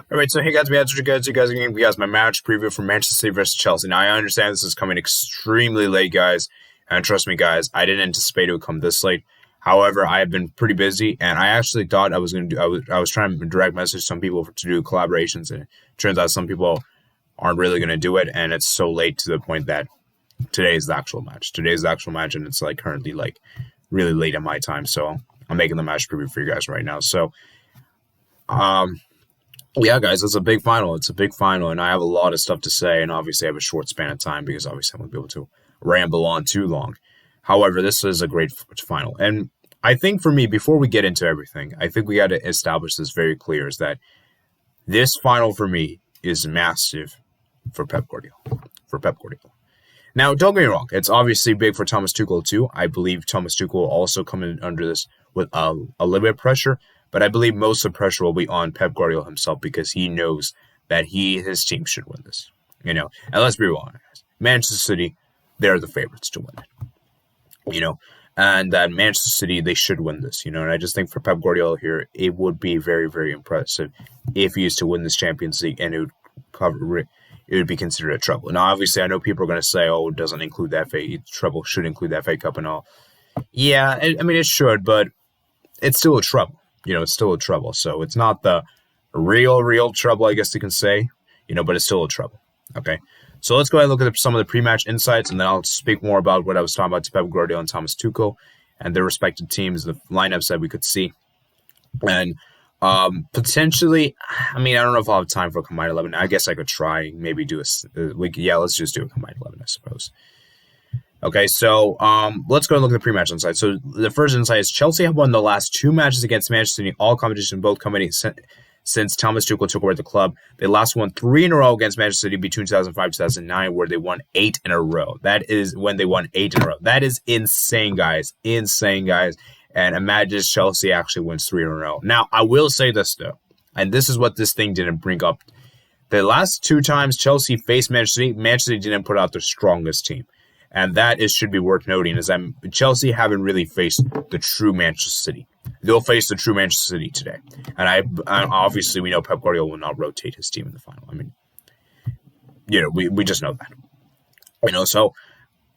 All right, so hey guys, we got my match preview for Manchester City versus Chelsea. Now I understand this is coming extremely late, guys, and trust me, guys, I didn't anticipate it would come this late. However, I have been pretty busy, and I actually thought I was going to do. I was trying to direct message some people to do collaborations, and it turns out some people aren't really going to do it, and it's so late to the point that today is the actual match. Today's the actual match, and it's like currently like really late at my time, so I'm making the match preview for you guys right now. So, yeah, guys, it's a big final. It's a big final, and I have a lot of stuff to say, and obviously I have a short span of time because obviously I won't be able to ramble on too long. However, this is a great final, and I think for me, before we get into everything, I think we got to establish this very clear, is that this final for me is massive for Pep Guardiola. Now, don't get me wrong, it's obviously big for Thomas Tuchel too. I believe Thomas Tuchel will also come in under this with a little bit of pressure, but I believe most of the pressure will be on Pep Guardiola himself because he knows that his team should win this. And let's be real honest, Manchester City, they're the favorites to win it. And that Manchester City, they should win this, and I just think for Pep Guardiola here, it would be very, very impressive if he is to win this Champions League, and it would be considered a trouble. Now, obviously, I know people are going to say, oh, it doesn't include the FA, trouble should include the FA Cup and all. Yeah, I mean, it should, but it's still a trouble. It's still a trouble. So it's not the real trouble, I guess you can say, but it's still a trouble. Okay. So let's go ahead and look at some of the pre-match insights, and then I'll speak more about what I was talking about to Pep Guardiola and Thomas Tuchel and their respective teams, the lineups that we could see. And potentially, I mean, I don't know if I'll have time for a combined 11. I guess I could try, maybe do let's just do a combined 11, I suppose. Okay, so let's go and look at the pre-match insight. So the first insight is Chelsea have won the last two matches against Manchester City, all competition, both coming since Thomas Tuchel took over the club. They last won 3 in a row against Manchester City between 2005 and 2009, where they won 8 in a row. That is when they won 8 in a row. That is insane, guys. And imagine Chelsea actually wins 3 in a row. Now, I will say this, though, and this is what this thing didn't bring up. The last 2 times Chelsea faced Manchester City didn't put out their strongest team. And that should be worth noting, is that Chelsea haven't really faced the true Manchester City. They'll face the true Manchester City today. And obviously we know Pep Guardiola will not rotate his team in the final. I mean, we just know that. So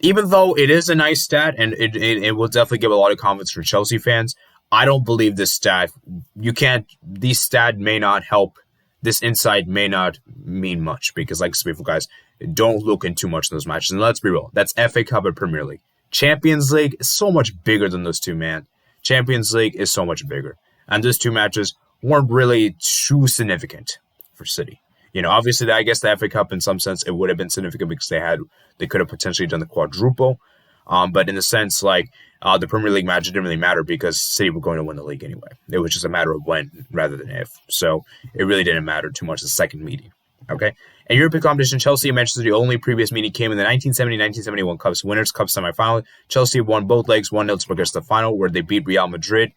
even though it is a nice stat, and it will definitely give a lot of confidence for Chelsea fans, I don't believe this stat. These stat may not help. This insight may not mean much because, like I said, guys, don't look in too much in those matches. And let's be real, that's FA Cup and Premier League. Champions League is so much bigger than those two, man. Champions League is so much bigger. And those 2 matches weren't really too significant for City. Obviously, I guess the FA Cup, in some sense, it would have been significant because they could have potentially done the quadruple. But in the sense, like, the Premier League match, it didn't really matter because City were going to win the league anyway. It was just a matter of when rather than if. So it really didn't matter too much the second meeting. Okay? In European competition, Chelsea and Manchester City only previous meeting came in the 1970-1971 Cups Winners' Cup semifinal. Chelsea won both legs 1-0 to progress to the final, where they beat Real Madrid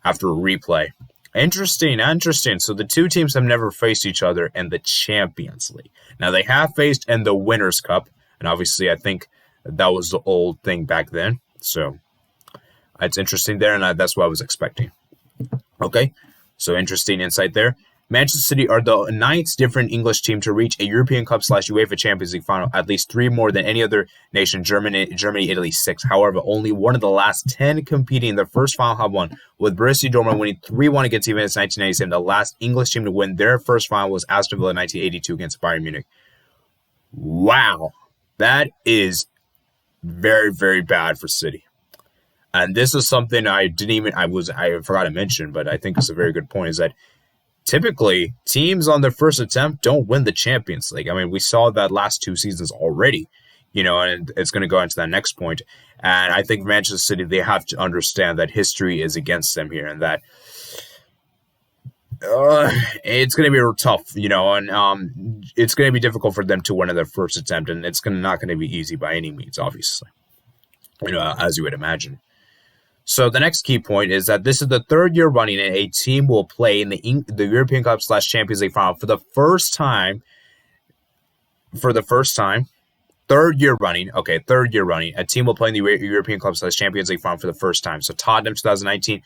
after a replay. Interesting. So the 2 teams have never faced each other in the Champions League. Now, they have faced in the Winners' Cup, and obviously I think that was the old thing back then. So it's interesting there, and that's what I was expecting. Okay, so interesting insight there. Manchester City are the 9th different English team to reach a European Cup / UEFA Champions League final, at least 3 more than any other nation, Germany, Italy, 6. However, only one of the last 10 competing in their first final have won, with Borussia Dortmund winning 3-1 against Juventus in 1997. The last English team to win their first final was Aston Villa in 1982 against Bayern Munich. Wow, that is very, very bad for City. And this is something I forgot to mention, but I think it's a very good point, is that typically, teams on their first attempt don't win the Champions League. I mean, we saw that last 2 seasons already, and it's going to go into that next point. And I think Manchester City, they have to understand that history is against them here, and that it's going to be tough, and it's going to be difficult for them to win in their first attempt, and it's not going to be easy by any means, obviously, as you would imagine. So the next key point is that this is the 3rd year running and a team will play in the European Cup / Champions League final for the first time. 3rd year running. Okay, 3rd year running. A team will play in the European Cup / Champions League final for the first time. So Tottenham 2019,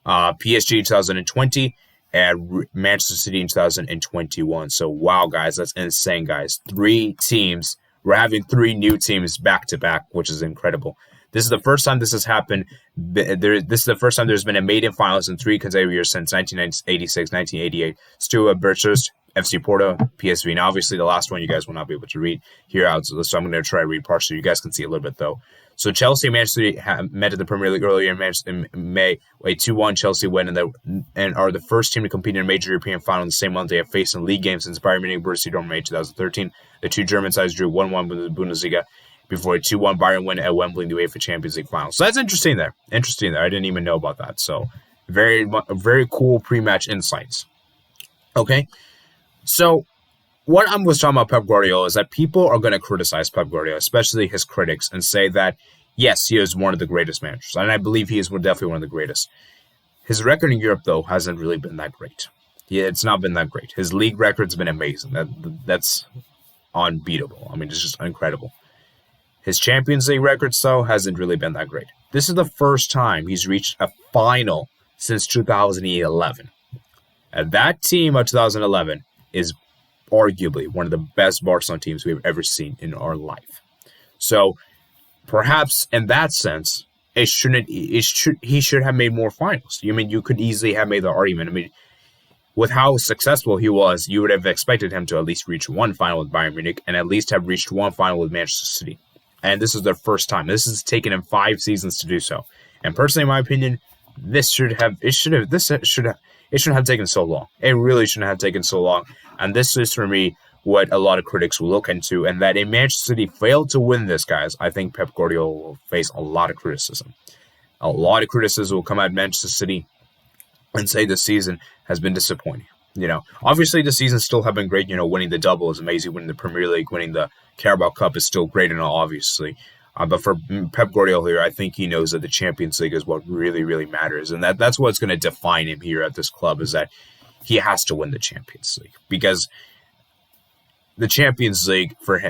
PSG 2020, and Manchester City in 2021. So, wow, guys, that's insane, guys. 3 teams. We're having 3 new teams back to back, which is incredible. This is the first time this has happened. This is the first time there's been a maiden finals in 3 consecutive years since 1986, 1988. Stuart Burchurst, FC Porto, PSV. Now, obviously, the last one you guys will not be able to read here out, so I'm going to try to read partially. You guys can see a little bit, though. So Chelsea and Manchester City met at the Premier League earlier in May. A 2-1 Chelsea win and are the first team to compete in a major European final in the same month they have faced in league games since Bayern Munich Borussia Dortmund May 2013. The 2 German sides drew 1-1 with the Bundesliga before a 2-1 Bayern win at Wembley in the UEFA Champions League final. So that's interesting there. I didn't even know about that. So very cool pre-match insights. Okay. So what I was talking about Pep Guardiola is that people are going to criticize Pep Guardiola, especially his critics, and say that, yes, he is one of the greatest managers. And I believe he is definitely one of the greatest. His record in Europe, though, hasn't really been that great. It's not been that great. His league record's been amazing. That's unbeatable. I mean, it's just incredible. His Champions League records, though, hasn't really been that great. This is the first time he's reached a final since 2011. And that team of 2011 is arguably one of the best Barcelona teams we've ever seen in our life. So perhaps in that sense, he should have made more finals. I mean, you could easily have made the argument. I mean, with how successful he was, you would have expected him to at least reach 1 final with Bayern Munich and at least have reached 1 final with Manchester City. And this is their first time. This has taken him 5 seasons to do so. And personally, in my opinion, it shouldn't have taken so long. It really shouldn't have taken so long. And this is, for me, what a lot of critics will look into. And that if Manchester City failed to win this, guys, I think Pep Guardiola will face a lot of criticism. A lot of criticism will come at Manchester City and say this season has been disappointing. Obviously the seasons still have been great. Winning the double is amazing. Winning the Premier League, winning the Carabao Cup is still great and all, obviously. But for Pep Guardiola here, I think he knows that the Champions League is what really, really matters. And that's what's going to define him here at this club, is that he has to win the Champions League. Because the Champions League for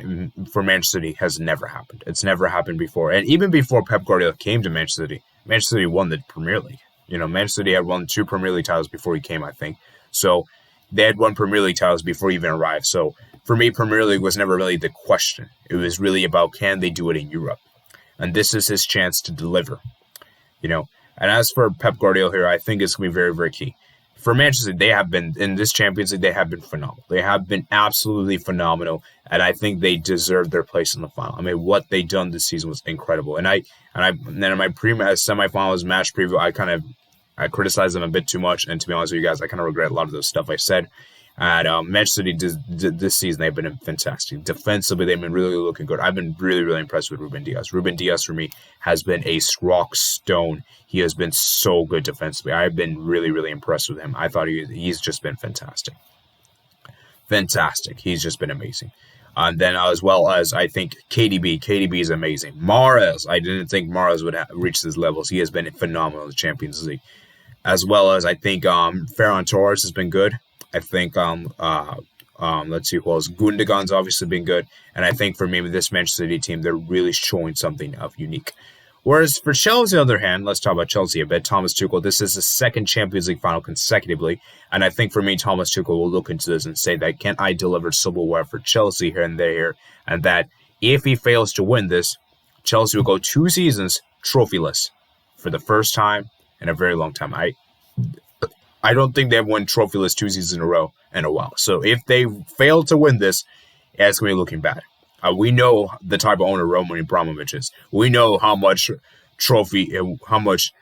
Manchester City has never happened. It's never happened before. And even before Pep Guardiola came to Manchester City won the Premier League. Manchester City had won 2 Premier League titles before he came, I think. So they had won Premier League titles before he even arrived. So for me, Premier League was never really the question. It was really about, can they do it in Europe? And this is his chance to deliver. And as for Pep Guardiola here, I think it's going to be very, very key. For Manchester, they have been, in this Champions League, they have been phenomenal. They have been absolutely phenomenal, and I think they deserve their place in the final. I mean, what they done this season was incredible. And then in my semifinals match preview, I criticized them a bit too much, and to be honest with you guys, I kind of regret a lot of the stuff I said. And Manchester City this season, they've been fantastic. Defensively, they've been really looking good. I've been really, really impressed with Ruben Dias. Ruben Dias, for me, has been a rock stone. He has been so good defensively. I've been really, really impressed with him. I thought he's just been fantastic. Fantastic. He's just been amazing. And then as well as, I think, KDB. KDB is amazing. Mahrez. I didn't think Mahrez would reach these levels. He has been phenomenal in the Champions League. As well as, I think, Ferran Torres has been good. I think, let's see who else. Gundogan's obviously been good. And I think for me, with this Manchester City team, they're really showing something of unique. Whereas for Chelsea, on the other hand, let's talk about Chelsea a bit. Thomas Tuchel, this is the 2nd Champions League final consecutively. And I think for me, Thomas Tuchel will look into this and say that, can I deliver silverware for Chelsea here and there? And that if he fails to win this, Chelsea will go 2 seasons trophyless for the first time in a very long time. I don't think they've won trophyless 2 seasons in a row in a while. So if they fail to win this, it's going to be looking bad. We know the type of owner Roman Abramovich is. We know how much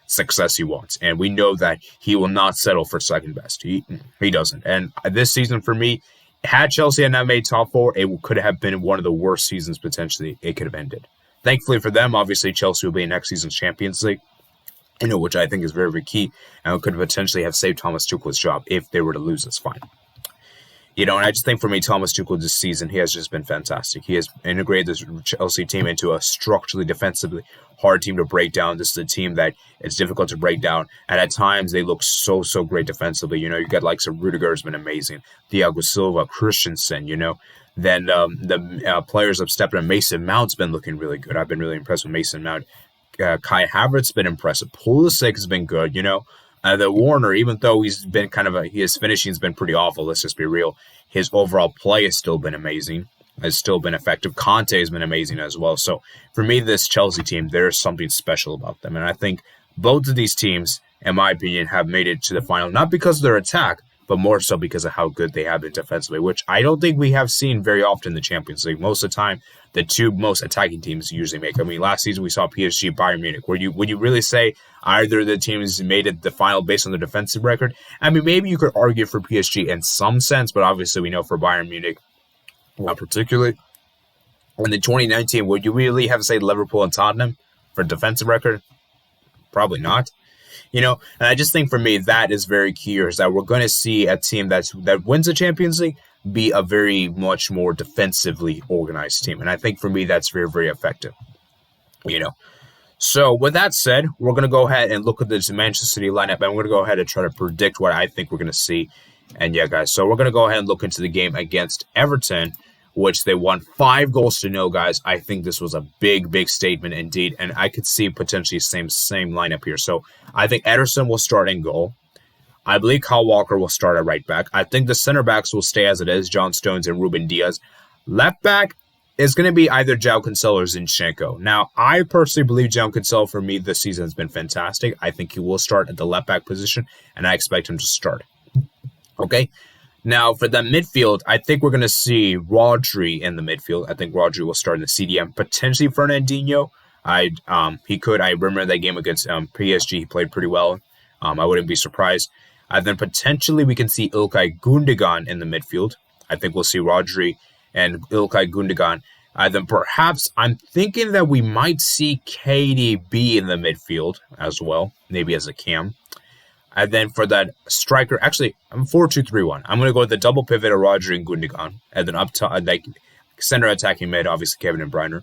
success he wants. And we know that he will not settle for second best. He doesn't. And this season for me, had Chelsea not made top 4, it could have been one of the worst seasons potentially it could have ended. Thankfully for them, obviously Chelsea will be in next season's Champions League. Which I think is very, very key, and could potentially have saved Thomas Tuchel's job if they were to lose this final. And I just think for me, Thomas Tuchel this season, he has just been fantastic. He has integrated this Chelsea team into a structurally, defensively hard team to break down. This is a team that it's difficult to break down, and at times they look so great defensively. You got like some Rudiger has been amazing, Thiago Silva, Christensen. Then the players have stepped in. Mason Mount's been looking really good. I've been really impressed with Mason Mount. Kai Havertz's been impressive. Pulisic has been good, The Warner, even though he's been his finishing's been pretty awful, let's just be real, his overall play has still been amazing, has still been effective. Conte has been amazing as well. So for me, this Chelsea team, there's something special about them. And I think both of these teams, in my opinion, have made it to the final, not because of their attack, but more so because of how good they have been defensively, which I don't think we have seen very often in the Champions League. Most of the time, the two most attacking teams usually make. I mean, last season we saw PSG, Bayern Munich. Would you really say either of the teams made it the final based on their defensive record? I mean, maybe you could argue for PSG in some sense, but obviously we know for Bayern Munich, not particularly. In the 2019, would you really have to say Liverpool and Tottenham for defensive record? Probably not. And I just think for me, that is very key, is that we're going to see a team that wins the Champions League be a very much more defensively organized team. And I think for me, that's very, very effective. So with that said, we're going to go ahead and look at this Manchester City lineup, and we're going to go ahead and try to predict what I think we're going to see. And yeah, guys, so we're going to go ahead and look into the game against Everton, which they won 5-0, guys. I think this was a big, big statement indeed, and I could see potentially same lineup here. So I think Ederson will start in goal. I believe Kyle Walker will start at right back. I think the center backs will stay as it is, John Stones and Ruben Diaz. Left back is going to be either João Cancelo or Zinchenko. Now, I personally believe João Cancelo, for me, this season has been fantastic. I think he will start at the left back position, and I expect him to start. Okay? Now, for the midfield, I think we're going to see Rodri in the midfield. I think Rodri will start in the CDM, potentially Fernandinho. I remember that game against PSG. He played pretty well. I wouldn't be surprised. Then potentially we can see Ilkay Gundogan in the midfield. I think we'll see Rodri and Ilkay Gundogan. Then perhaps I'm thinking that we might see KDB in the midfield as well, maybe as a cam. And then for that striker, actually, I'm 4-2-3-1. I'm going to go with the double pivot of Rodri and Gundogan. And then up to center attacking mid, obviously Kevin and Bruyne.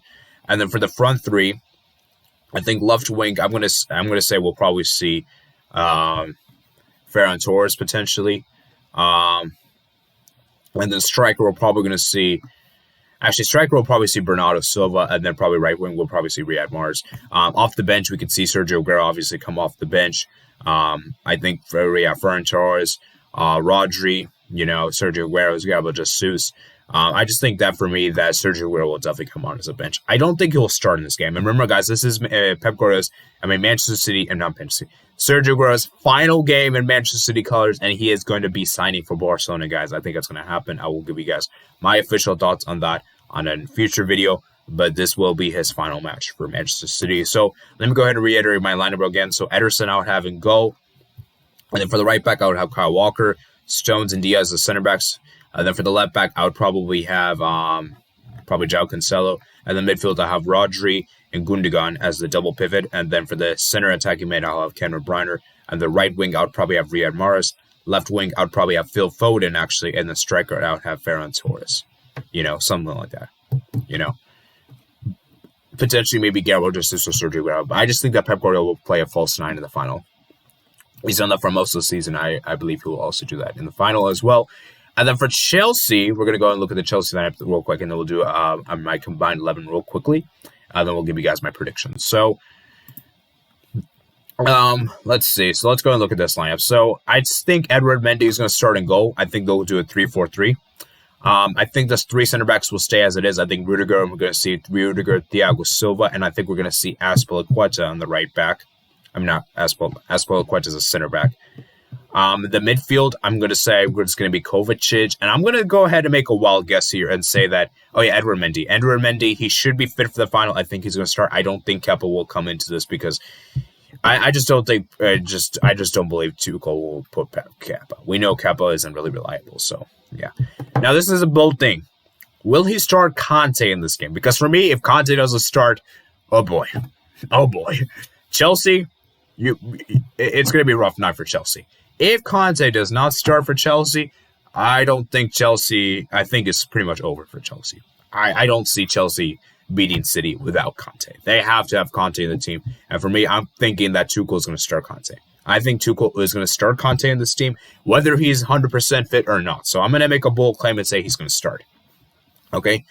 And then for the front three, I think left wing, I'm going to say we'll probably see Ferran Torres potentially. And then striker, we're probably going to see... Actually, striker will probably see Bernardo Silva, and then probably right wing, we'll probably see Riyad Mahrez. Off the bench, we can see Sergio Aguero obviously come off the bench. I think Ferran Torres, Rodri, Sergio Aguero, Gabriel Jesus. I just think that for me, that Sergio Aguero will definitely come on as a bench. I don't think he will start in this game. And remember, guys, this is Pep Guardiola's, Manchester City, and not Manchester City, Sergio Aguero's final game in Manchester City colors, and he is going to be signing for Barcelona, guys. I think that's going to happen. I will give you guys my official thoughts on that on a future video, but this will be his final match for Manchester City. So let me go ahead and reiterate my lineup again. So Ederson I would have in goal, and then for the right back I would have Kyle Walker, Stones and Diaz as center backs. And then for the left back I would probably have João Cancelo, and then midfield I have Rodri and Gundogan as the double pivot, and then for the center attacking mid I'll have Kevin Bruyne, and the right wing I would probably have Riyad Mahrez, left wing I would probably have Phil Foden actually, and the striker I would have Ferran Torres. Something like that. Potentially maybe Gabriel Jesus or Sergio Aguero. But I just think that Pep Guardiola will play a false nine in the final. He's done that for most of the season. I believe he will also do that in the final as well. And then for Chelsea, we're going to go and look at the Chelsea lineup real quick, and then we'll do my combined 11 real quickly. And then we'll give you guys my predictions. So, let's see. So let's go and look at this lineup. So I just think Edward Mendy is going to start in goal. I think they'll do a 3-4-3. I think the three center backs will stay as it is. I think Rudiger, we're going to see Rudiger, Thiago Silva, and I think we're going to see Azpilicueta on the right back. I'm not Azpilicueta is a center back. The midfield, I'm going to say it's going to be Kovacic, and I'm going to go ahead and make a wild guess here and say that, Edward Mendy. Edward Mendy, he should be fit for the final. I think he's going to start. I don't think Kepa will come into this because I just don't think, I just don't believe Tuchel will put Kepa. We know Kepa isn't really reliable, so yeah. Now, this is a bold thing. Will he start Conte in this game? Because for me, if Conte doesn't start, oh boy. Chelsea, it's going to be a rough night for Chelsea. If Conte does not start for Chelsea, I don't think Chelsea, I think it's pretty much over for Chelsea. I don't see Chelsea beating City without Conte. They have to have Conte in the team. And for me, I'm thinking that Tuchel is going to start Conte. I think Tuchel is going to start Conte in this team, whether he's 100% fit or not. So I'm going to make a bold claim and say he's going to start. Okay?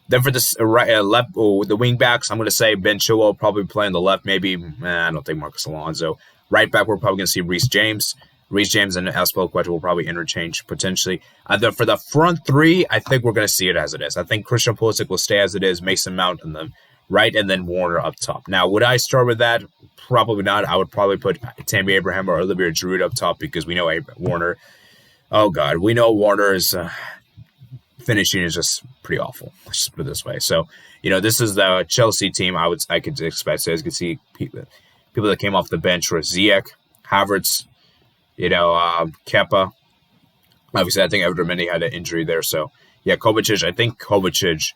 Then for this left, the wing backs, I'm going to say Ben Chilwell probably play on the left. Maybe, I don't think Marcus Alonso. Right back, we're probably going to see Reece James. Reece James and Azpilicueta will probably interchange potentially. For the front three, I think we're going to see it as it is. I think Christian Pulisic will stay as it is, Mason Mount in the right, and then Warner up top. Now, would I start with that? Probably not. I would probably put Tammy Abraham or Olivier Giroud up top because we know Warner. Oh, God. We know Warner's finishing is just pretty awful. Let's just put it this way. So, this is the Chelsea team I could expect. So, as you can see, people that came off the bench were Ziyech, Havertz, Kepa. Obviously, I think Edward Mendy had an injury there. So, yeah, Kovacic. I think Kovacic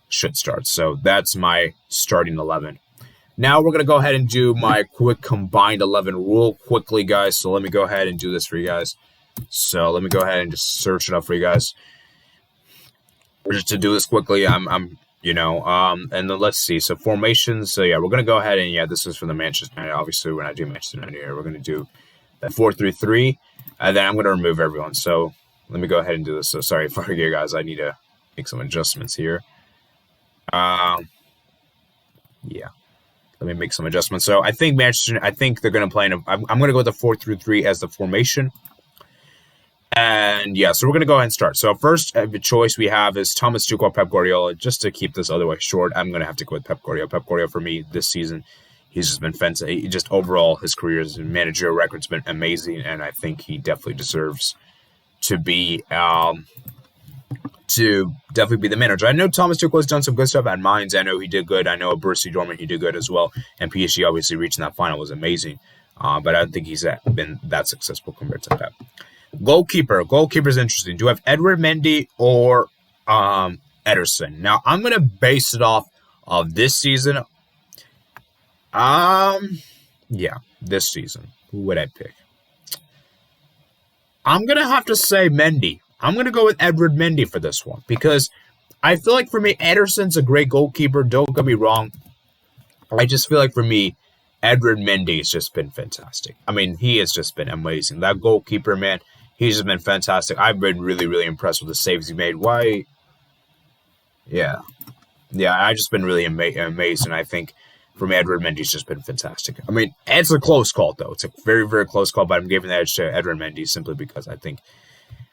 should start. So, that's my starting 11. Now, we're going to go ahead and do my quick combined 11 real quickly, guys. So, let me go ahead and do this for you guys. So, let me go ahead and just search it up for you guys. Just to do this quickly, and then let's see. So, formations. So, yeah, we're going to go ahead and, this is for the Manchester United. Obviously, we're not doing Manchester United here. We're going to do that 4-3-3, and then I'm going to remove everyone. So let me go ahead and do this. So sorry for you guys. I need to make some adjustments here. Let me make some adjustments. So I think they're going to play I'm going to go with the 4-3-3 as the formation. And so we're going to go ahead and start. So first choice we have is Thomas Tuchel or Pep Guardiola. Just to keep this otherwise short, I'm going to have to go with Pep Guardiola. Pep Guardiola for me this season, he's just been fantastic. Just overall, his career's managerial record's been amazing, and I think he definitely deserves to be the manager. I know Thomas Tuchel has done some good stuff at Mainz. I know he did good. I know at Borussia Dortmund he did good as well, and PSG obviously reaching that final was amazing. But I don't think he's been that successful compared to Pep. Goalkeeper's interesting. Do I have Edward Mendy or Ederson? Now I'm going to base it off of this season. This season. Who would I pick? I'm going to have to say Mendy. I'm going to go with Edward Mendy for this one because I feel like for me, Ederson's a great goalkeeper. Don't get me wrong. I just feel like for me, Edward Mendy has just been fantastic. I mean, he has just been amazing. That goalkeeper, man, he's just been fantastic. I've been really, really impressed with the saves he made. Why? Yeah, I've just been really amazed, and I think for me, Edward Mendy's just been fantastic. I mean, it's a close call, though. It's a very, very close call, but I'm giving the edge to Edward Mendy simply because I think,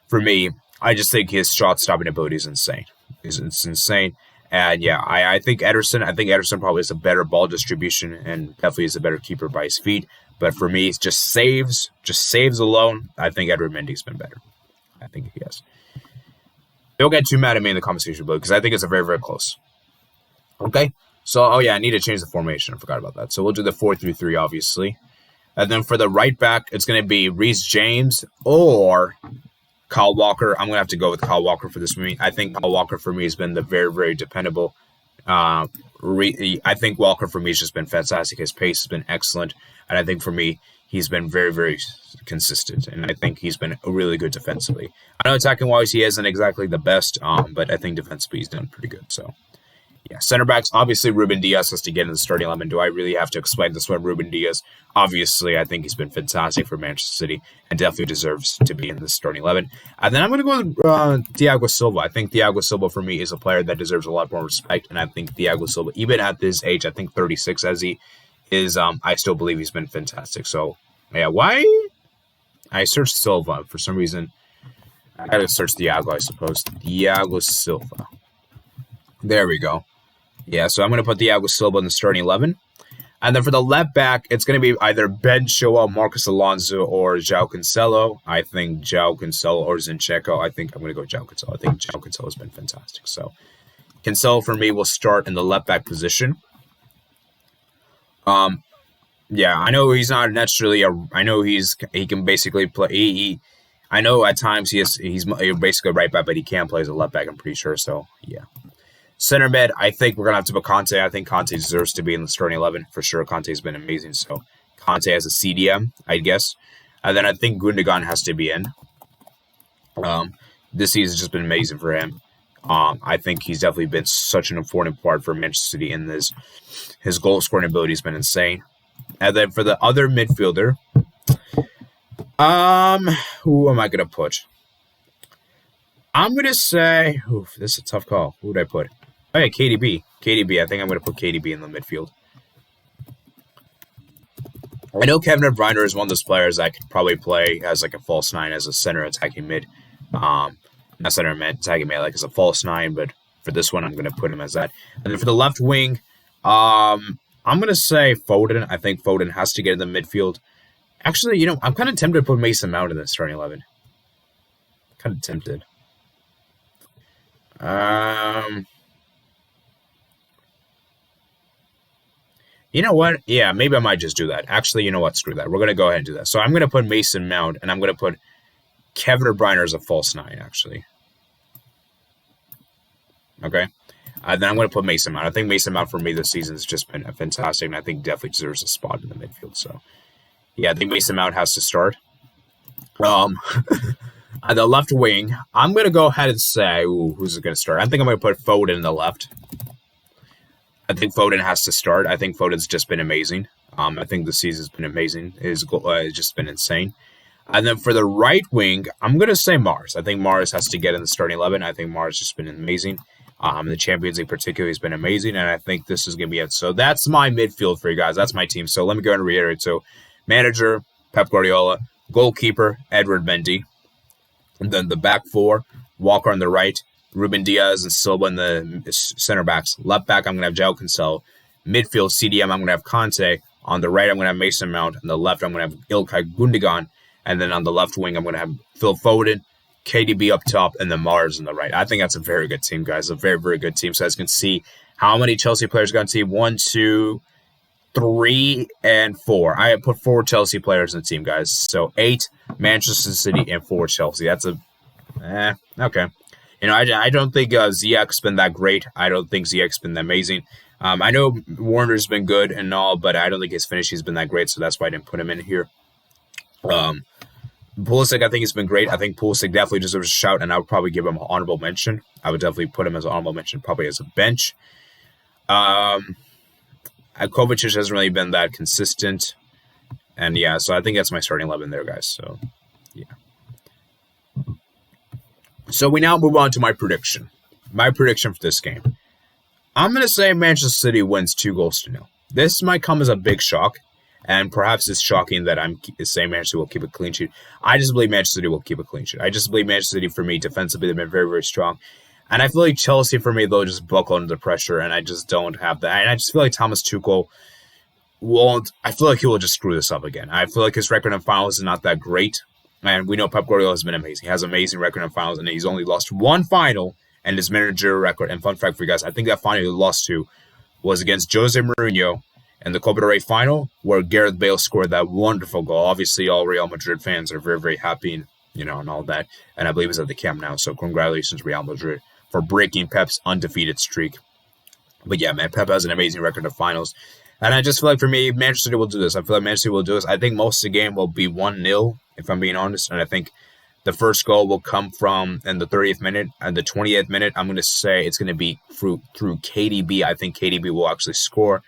for me, I just think his shot-stopping ability is insane. It's insane. And, I think Ederson probably has a better ball distribution and definitely is a better keeper by his feet. But for me, it's just saves alone. I think Edward Mendy's been better. I think he has. Don't get too mad at me in the conversation below because I think it's a very, very close. Okay? So, I need to change the formation. I forgot about that. So, we'll do the 4-3-3, obviously. And then for the right back, it's going to be Reece James or Kyle Walker. I'm going to have to go with Kyle Walker for this movie. I think Kyle Walker, for me, has been the very, very dependable. I think Walker, for me, has just been fantastic. His pace has been excellent. And I think, for me, he's been very, very consistent. And I think he's been really good defensively. I know attacking-wise, he isn't exactly the best, but I think defensively he's done pretty good. So, center backs, obviously Ruben Diaz has to get in the starting 11. Do I really have to explain this one? Ruben Diaz, obviously, I think he's been fantastic for Manchester City and definitely deserves to be in the starting 11. And then I'm going to go with Thiago Silva. I think Thiago Silva, for me, is a player that deserves a lot more respect. And I think Thiago Silva, even at this age, I think 36 as he is, I still believe he's been fantastic. So, why? I searched Silva for some reason. I got to search Thiago, I suppose. Thiago Silva. There we go. So I'm going to put Thiago Silva in the starting 11. And then for the left back, it's going to be either Ben Chilwell, Marcos Alonso, or João Cancelo. I think João Cancelo or Zinchenko. I think I'm going to go João Cancelo. I think João Cancelo has been fantastic. So Cancelo, for me, will start in the left back position. I know he's not necessarily I know he can basically play. I know at times he's basically a right back, but he can play as a left back, I'm pretty sure. So, Center mid, I think we're going to have to put Conte. I think Conte deserves to be in the starting 11 for sure. Conte's been amazing. So, Conte as a CDM, I guess. And then I think Gundogan has to be in. This season's just been amazing for him. I think he's definitely been such an important part for Manchester City in this. His goal scoring ability has been insane. And then for the other midfielder, who am I going to put? I'm going to say, this is a tough call. Who would I put? Oh, yeah, KDB. I think I'm going to put KDB in the midfield. I know Kevin De Bruyne is one of those players that could probably play as like a false nine, as a center attacking mid. Not center attacking mid, like as a false nine, but for this one, I'm going to put him as that. And then for the left wing, I'm going to say Foden. I think Foden has to get in the midfield. Actually, I'm kind of tempted to put Mason Mount in the starting 11. Kind of tempted. You know what? Yeah, maybe I might just do that. Actually, you know what? Screw that. We're going to go ahead and do that. So I'm going to put Mason Mount, and I'm going to put Kevin De Bruyne as a false nine, actually. Okay? Then I'm going to put Mason Mount. I think Mason Mount for me this season has just been fantastic, and I think definitely deserves a spot in the midfield. So, yeah, I think Mason Mount has to start. On the left wing, I'm going to go ahead and say, who's going to start? I think I'm going to put Foden in the left. I think Foden has to start. I think Foden's just been amazing. I think the season's been amazing. His goal has just been insane. And then for the right wing, I'm going to say Mars. I think Mars has to get in the starting 11. I think Mars has just been amazing. The Champions League particularly has been amazing, and I think this is going to be it. So that's my midfield for you guys. That's my team. So let me go ahead and reiterate. So manager, Pep Guardiola. Goalkeeper, Edward Mendy. And then the back four, Walker on the right, Ruben Diaz and Silva in the center backs. Left back, I'm going to have João Cancelo. Midfield, CDM, I'm going to have Conte. On the right, I'm going to have Mason Mount. On the left, I'm going to have Ilkay Gundogan. And then on the left wing, I'm going to have Phil Foden, KDB up top, and then Mars on the right. I think that's a very good team, guys. A very, very good team. So as you can see, how many Chelsea players got on the team? 1, 2, 3, and 4. I have put 4 Chelsea players in the team, guys. So 8 Manchester City and 4 Chelsea. That's okay. I don't think Ziyech's been that great. I don't think Ziyech's been amazing. I know Warner's been good and all, but I don't think his finish has been that great, so that's why I didn't put him in here. Pulisic, I think he's been great. I think Pulisic definitely deserves a shout, and I would probably give him an honorable mention. I would definitely put him as an honorable mention, probably as a bench. Kovacic hasn't really been that consistent. And yeah, so I think that's my starting 11 there, guys. So, yeah. So we now move on to my prediction. My prediction for this game. I'm going to say Manchester City wins 2-0. This might come as a big shock. And perhaps it's shocking that I'm saying Manchester City will keep a clean sheet. I just believe Manchester City will keep a clean sheet. I just believe Manchester City, for me, defensively, they've been very, very strong. And I feel like Chelsea, for me, they'll just buckle under the pressure, and I just don't have that. And I just feel like Thomas Tuchel I feel like he will just screw this up again. I feel like his record in finals is not that great. And we know Pep Guardiola has been amazing. He has an amazing record in finals, and he's only lost 1 final in his managerial record. And fun fact for you guys, I think that final he lost to was against Jose Mourinho in the Copa del Rey final, where Gareth Bale scored that wonderful goal. Obviously, all Real Madrid fans are very, very happy, and all that. And I believe he's at the camp now. So congratulations, Real Madrid, for breaking Pep's undefeated streak. But yeah, man, Pep has an amazing record of finals. And I just feel like, for me, Manchester City will do this. I feel like Manchester City will do this. I think most of the game will be 1-0, if I'm being honest. And I think the first goal will come from in the 30th minute. And the 28th minute, I'm going to say it's going to be through KDB. I think KDB will actually score.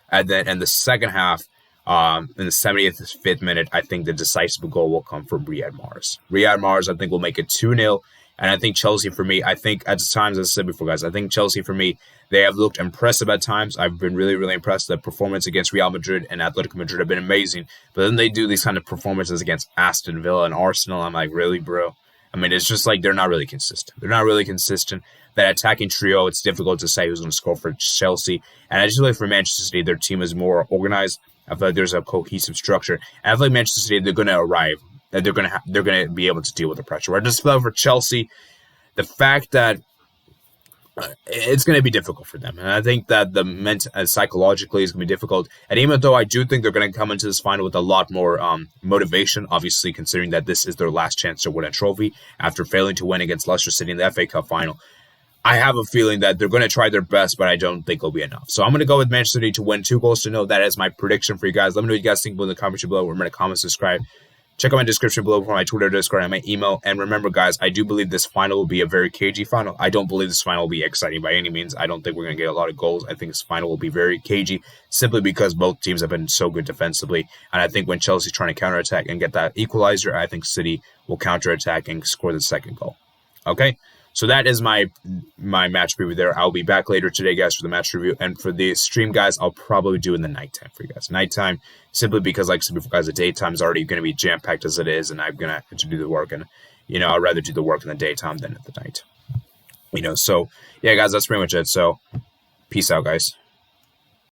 And then in the second half, in the 75th minute, I think the decisive goal will come from Riyad Mahrez. Riyad Mahrez, I think, will make it 2-0. And I think Chelsea, for me, I think at times, as I said before, guys, I think Chelsea, for me, they have looked impressive at times. I've been really, really impressed. The performance against Real Madrid and Atletico Madrid have been amazing. But then they do these kind of performances against Aston Villa and Arsenal. I'm like, really, bro? I mean, it's just like they're not really consistent. They're not really consistent. That attacking trio, it's difficult to say who's going to score for Chelsea. And I just feel like for Manchester City, their team is more organized. I feel like there's a cohesive structure. And I feel like Manchester City, they're going to arrive. That they're going to be able to deal with the pressure. Where I just feel like for Chelsea, the fact that it's going to be difficult for them. And I think that psychologically is going to be difficult. And even though I do think they're going to come into this final with a lot more motivation, obviously considering that this is their last chance to win a trophy after failing to win against Leicester City in the FA Cup final, I have a feeling that they're going to try their best, but I don't think it'll be enough. So I'm going to go with Manchester City to win 2-0. That is my prediction for you guys. Let me know what you guys think in the comments below. Remember to comment, subscribe. Check out my description below for my Twitter, Discord, and my email. And remember, guys, I do believe this final will be a very cagey final. I don't believe this final will be exciting by any means. I don't think we're going to get a lot of goals. I think this final will be very cagey simply because both teams have been so good defensively. And I think when Chelsea's trying to counterattack and get that equalizer, I think City will counterattack and score the second goal. Okay? So that is my match preview there. I'll be back later today, guys, for the match review. And for the stream, guys, I'll probably do in the nighttime for you guys. Nighttime, simply because, like I said before, guys, the daytime is already going to be jam-packed as it is, and I'm going to have to do the work. And, I'd rather do the work in the daytime than at the night. So, yeah, guys, that's pretty much it. So, peace out, guys.